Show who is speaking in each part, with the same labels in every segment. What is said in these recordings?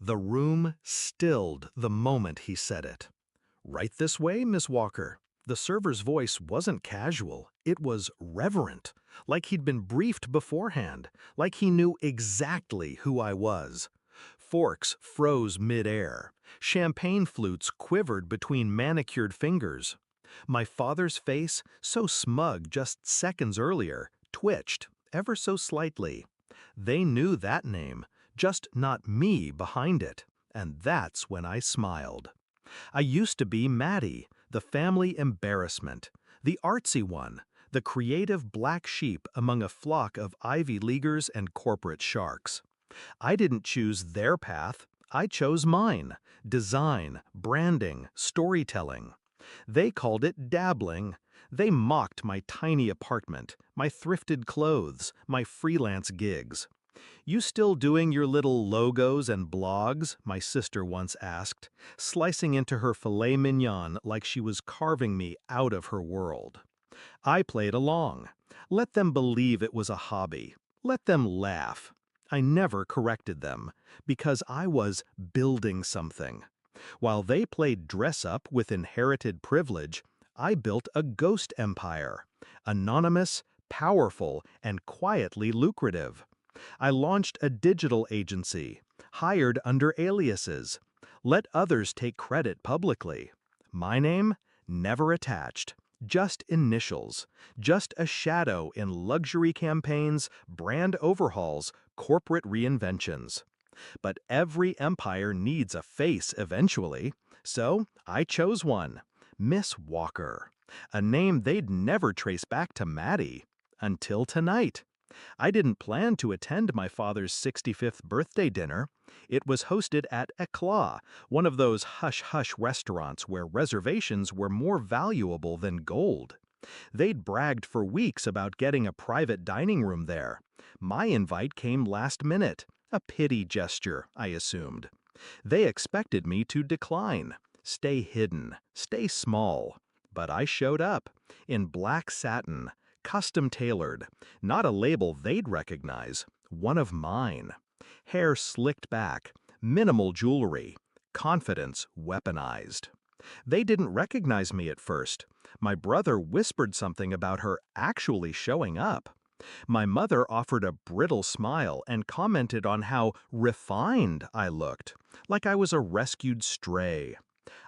Speaker 1: The room stilled the moment he said it. "Right this way, Miss Walker." The server's voice wasn't casual, it was reverent, like he'd been briefed beforehand, like he knew exactly who I was. Forks froze mid-air. Champagne flutes quivered between manicured fingers. My father's face, so smug just seconds earlier, twitched, ever so slightly. They knew that name, just not me behind it, and that's when I smiled. I used to be Maddie, the family embarrassment, the artsy one, the creative black sheep among a flock of Ivy Leaguers and corporate sharks. I didn't choose their path, I chose mine: design, branding, storytelling. They called it dabbling. They mocked my tiny apartment, my thrifted clothes, my freelance gigs. "You still doing your little logos and blogs?" my sister once asked, slicing into her filet mignon like she was carving me out of her world. I played along. Let them believe it was a hobby. Let them laugh. I never corrected them, because I was building something. While they played dress-up with inherited privilege, I built a ghost empire, anonymous, powerful, and quietly lucrative. I launched a digital agency, hired under aliases, let others take credit publicly. My name? Never attached. Just initials, just a shadow in luxury campaigns, brand overhauls, corporate reinventions. But every empire needs a face eventually, so I chose one: Miss Walker, a name they'd never trace back to Maddie, until tonight. I didn't plan to attend my father's 65th birthday dinner. It was hosted at Eclat, one of those hush-hush restaurants where reservations were more valuable than gold. They'd bragged for weeks about getting a private dining room there. My invite came last minute, a pity gesture, I assumed. They expected me to decline, stay hidden, stay small. But I showed up, in black satin, custom-tailored, not a label they'd recognize, one of mine. Hair slicked back, minimal jewelry, confidence weaponized. They didn't recognize me at first. My brother whispered something about her actually showing up. My mother offered a brittle smile and commented on how refined I looked, like I was a rescued stray.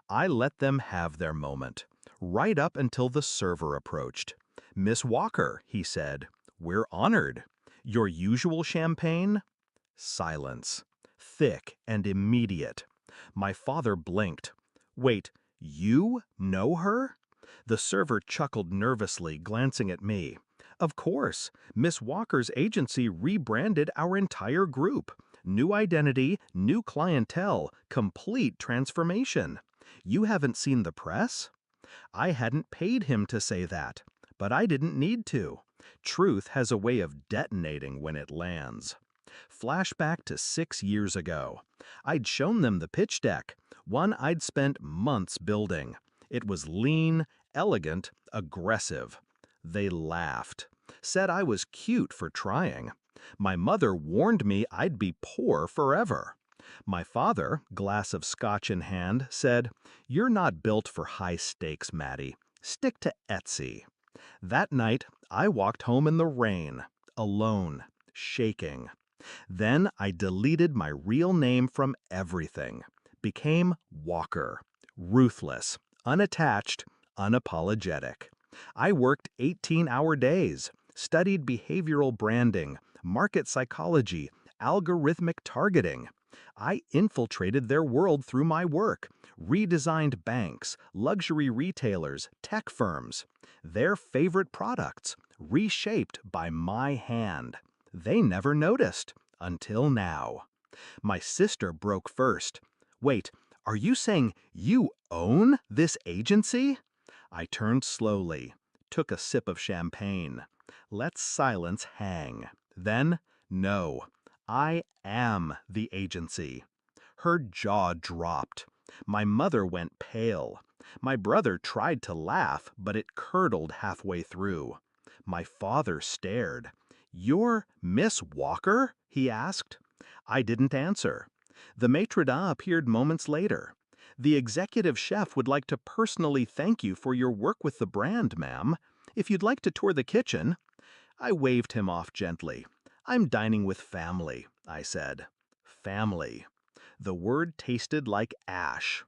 Speaker 1: I let them have their moment, right up until the server approached. "Miss Walker," he said, "we're honored. Your usual champagne?" Silence. Thick and immediate. My father blinked. "Wait, you know her?" The server chuckled nervously, glancing at me. "Of course, Miss Walker's agency rebranded our entire group. New identity, new clientele, complete transformation. You haven't seen the press?" I hadn't paid him to say that, but I didn't need to. Truth has a way of detonating when it lands. Flashback to 6 years ago. I'd shown them the pitch deck, one I'd spent months building. It was lean, elegant, aggressive. They laughed, said I was cute for trying. My mother warned me I'd be poor forever. My father, glass of scotch in hand, said, "You're not built for high stakes, Maddie. Stick to Etsy." That night, I walked home in the rain, alone, shaking. Then I deleted my real name from everything, became Walker, ruthless, unattached, unapologetic. I worked 18-hour days, studied behavioral branding, market psychology, algorithmic targeting. I infiltrated their world through my work, redesigned banks, luxury retailers, tech firms. Their favorite products, reshaped by my hand. They never noticed, until now. My sister broke first. "Wait, are you saying you own this agency?" I turned slowly, took a sip of champagne. Let silence hang. Then, "No, I am the agency." Her jaw dropped. My mother went pale. My brother tried to laugh, but it curdled halfway through. My father stared. "You're Miss Walker?" he asked. I didn't answer. The maitre d' appeared moments later. The executive chef would like to personally thank you for your work with the brand, ma'am. If you'd like to tour the kitchen. I waved him off gently. I'm dining with family, I said. Family. The word tasted like ash.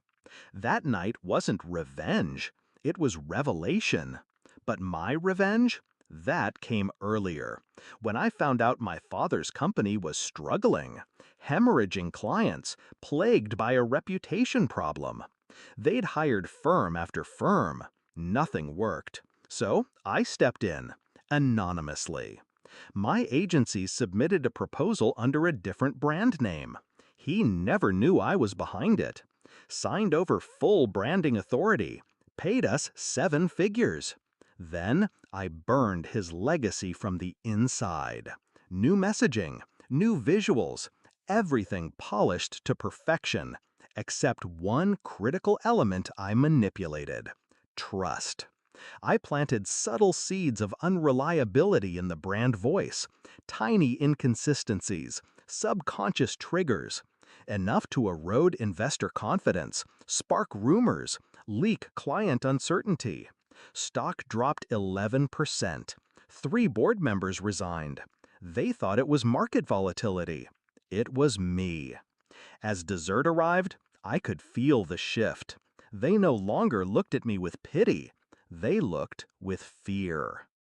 Speaker 1: That night wasn't revenge, it was revelation. But my revenge? That came earlier, when I found out my father's company was struggling, hemorrhaging clients, plagued by a reputation problem. They'd hired firm after firm. Nothing worked. So I stepped in, anonymously. My agency submitted a proposal under a different brand name. He never knew I was behind it. Signed over full branding authority. Paid us 7 figures. Then I burned his legacy from the inside. New messaging, new visuals, everything polished to perfection, except one critical element I manipulated: trust. I planted subtle seeds of unreliability in the brand voice, tiny inconsistencies, subconscious triggers, enough to erode investor confidence, spark rumors, leak client uncertainty. Stock dropped 11%. 3 board members resigned. They thought it was market volatility. It was me. As dessert arrived, I could feel the shift. They no longer looked at me with pity. They looked with fear.